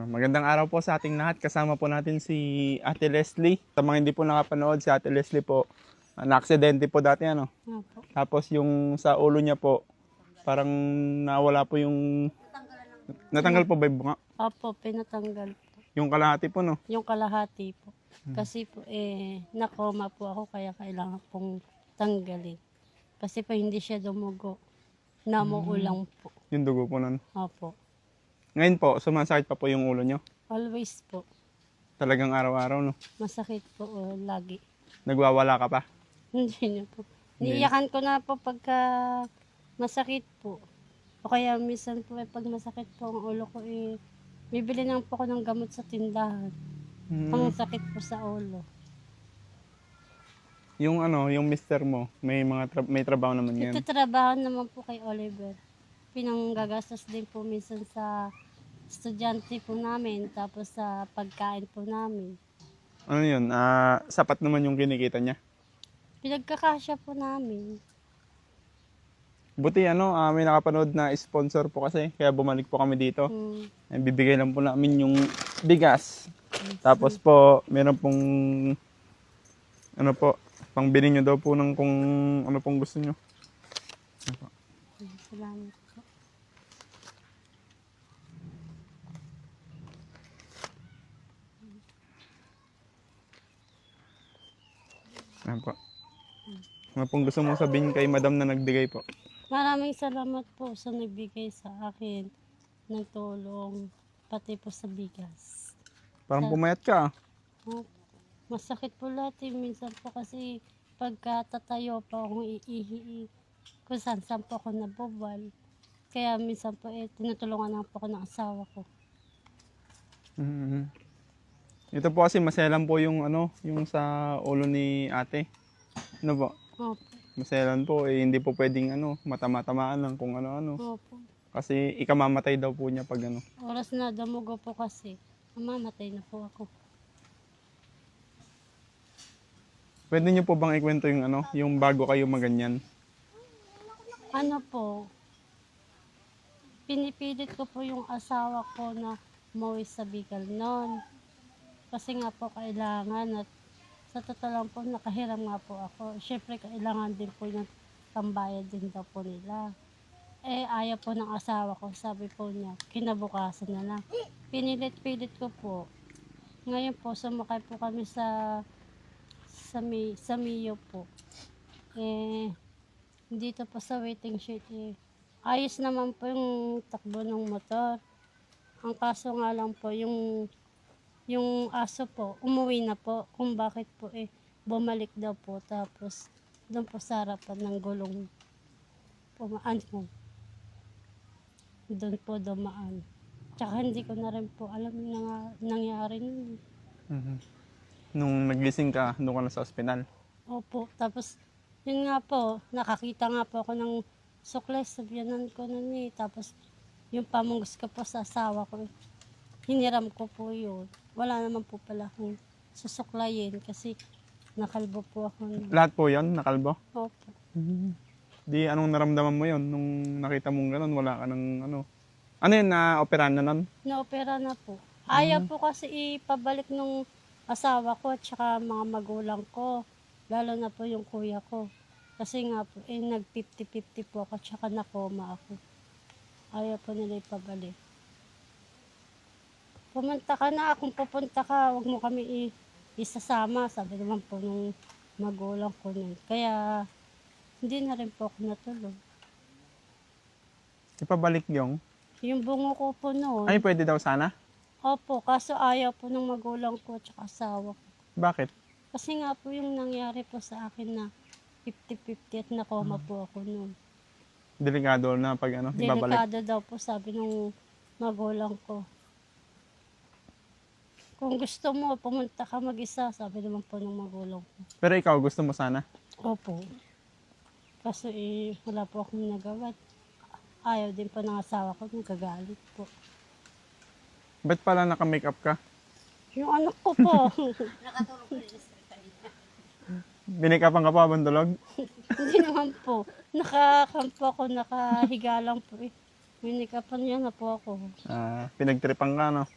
Magandang araw po sa ating lahat. Kasama po natin si Ate Leslie. Sa mga hindi po nakapanood, si Ate Leslie po, na-aksidente po dati ano. Opo. Tapos yung sa ulo niya po, parang nawala po yung... Natanggal po ba yung bunga? Opo, pinatanggal po. Yung kalahati po, no? Yung kalahati po. Kasi po, nakoma po ako kaya kailangan pong tanggalin. Kasi po hindi siya dumugo. Namuulang po. Yung dugo po nun. Opo. Ngayon po, sumasakit pa po yung ulo niyo. Always po. Talagang araw-araw, no? Masakit po lagi. Nagwawala ka pa. Hindi na po. Hindi. Niiyakan ko na po pagka masakit po. O kaya minsan po pag masakit po ang ulo ko bibili lang po ako ng gamot sa tindahan. Pang sakit po sa ulo. Yung ano, yung mister mo, may may trabaho naman yan. Ito trabaho naman po kay Oliver. Pinanggagastos din po minsan sa estudyante po namin, tapos sa pagkain po namin. Ano yun? Sapat naman yung kinikita niya. Pinagkakasya po namin. Buti ano, may nakapanood na sponsor po kasi, kaya bumalik po kami dito. Bibigay lang po namin yung bigas. Tapos po, meron pong, ano po, pangbili nyo daw po ng kung ano pong gusto nyo. Salamat po. Ano po. Ano pong gusto mong sabihin kay madam na nagbigay po? Maraming salamat po sa nagbigay sa akin ng tulong, pati po sa bigas. Parang pumayat ka. Oh, masakit po lahat minsan po kasi pagka tatayo pa akong iihi, kung saan po ako nabubal. Kaya minsan po tinutulungan na po ako ng asawa ko. Ito po kasi maselan po yung ano, yung sa ulo ni ate. Ano po? Opo. Maselan po, hindi po pwedeng ano, matama-tamaan ng kung ano-ano. Opo. Kasi ikamamatay daw po niya pag ano. Oras na damugo po kasi, mamamatay na po ako. Pwede niyo po bang ikwento yung ano, yung bago kayo maganyan? Ano po, pinipilit ko po yung asawa ko na umuwi sa Bicol noon. Kasi nga po kailangan at sa totoo lang po nakahiram nga po ako. Siyempre kailangan din po yung pambayad din daw po nila. Ayaw po ng asawa ko, sabi po niya, kinabukasan na lang. Pinilit-pilit ko po. Ngayon po, sumakay po kami sa Mio po. Dito po sa waiting shed ayos naman po yung takbo ng motor. Ang kaso nga lang po, yung aso po, umuwi na po. Kung bakit po bumalik daw po. Tapos, doon po sa harapan ng gulong pumaan po. Doon po dumaan. Tsaka hindi ko na rin po alam yung nangyari nun. Nung nagising ka, doon ka na sa ospital. Opo, tapos yun nga po, nakakita nga po ako ng sukles, sabyanan ko nun Tapos yung pamunggos ko po sa asawa ko, hiniram ko po yun. Wala naman po pala akong susuklayin kasi nakalbo po ako nun. Lahat po yon nakalbo? Opo. Di anong naramdaman mo yon nung nakita mong gano'n, wala ka ng ano? Ano yun, na-operahan na nun? Na-opera na po. Ayaw po kasi ipabalik nung asawa ko at saka mga magulang ko. Lalo na po yung kuya ko. Kasi nga po, nag-50-50 po ako at saka nakoma ako. Ayaw po nila ipabalik. Pumunta ka na, kung pupunta ka, huwag mo kami isasama. Sabi naman po nung magulang ko nun. Kaya, hindi na rin po ako natulog. Ipabalik yung? Yung bungo ko po noon. Ay, pwede daw sana? Opo, kaso ayaw po ng magulang ko at saka asawa ko. Bakit? Kasi nga po yung nangyari po sa akin na 50-50 at nakoma po ako noon. Delikado na pag ano, ibabalik. Delikado daw po sabi ng magulang ko. Kung gusto mo, pumunta ka mag-isa, sabi naman po ng magulang ko. Pero ikaw, gusto mo sana? Opo. Kaso wala po akong nagawa. Ayaw din po ng asawa ko, nagagalit po. Ba't pala naka-makeup ka? Yung anak ko po. Binikapan ka pa habang tulog? Hindi naman po. Nakakampo ako, nakahiga lang po Binikapan niya na po ako. Pinagtripan ka, no?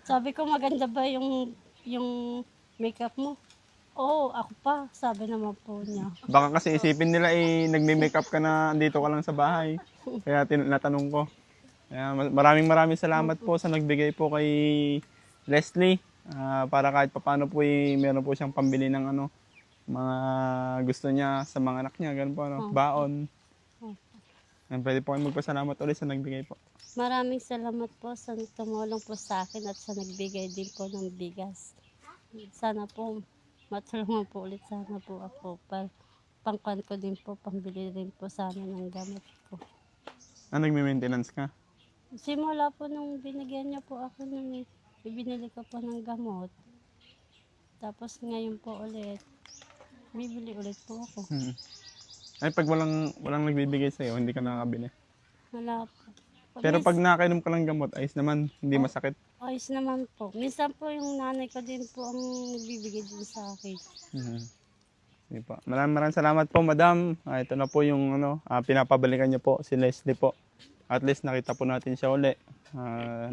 Sabi ko, maganda ba yung makeup mo? Oo, ako pa. Sabi naman po niya. Baka kasi isipin nila nagme-makeup ka na andito ka lang sa bahay. Kaya natanong ko. Kaya maraming salamat po sa nagbigay po kay Leslie. Para kahit papaano po meron po siyang pambili ng ano, mga gusto niya sa mga anak niya, ganun po ano, baon. Pwede po kayo magpasalamat ulit sa nagbigay po. Maraming salamat po sa tumulong po sa akin at sa nagbigay din po ng bigas. Sana po matulungan po ulit sana po ako pangkan ko din po, pambili rin po sana ng gamot ko. Nagme-maintenance ka? Simula po nung binigyan niya po ako nun binili ko po ng gamot. Tapos ngayon po ulit, bibili ulit po ako. Ay, pag walang nagbibigay sa'yo, hindi ka nakakabili. Wala po. Pero pag nakainom ka ng gamot, ayos naman, hindi masakit. Ayos naman po. Minsan po yung nanay ko din po ang nagbibigay din sa akin. Sige po. Maraming salamat po, madam. Ito na po yung pinapabalikan niyo po, si Leslie po. At least nakita po natin siya uli.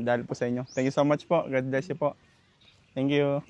Dahil po sa inyo. Thank you so much po. God bless you po. Thank you.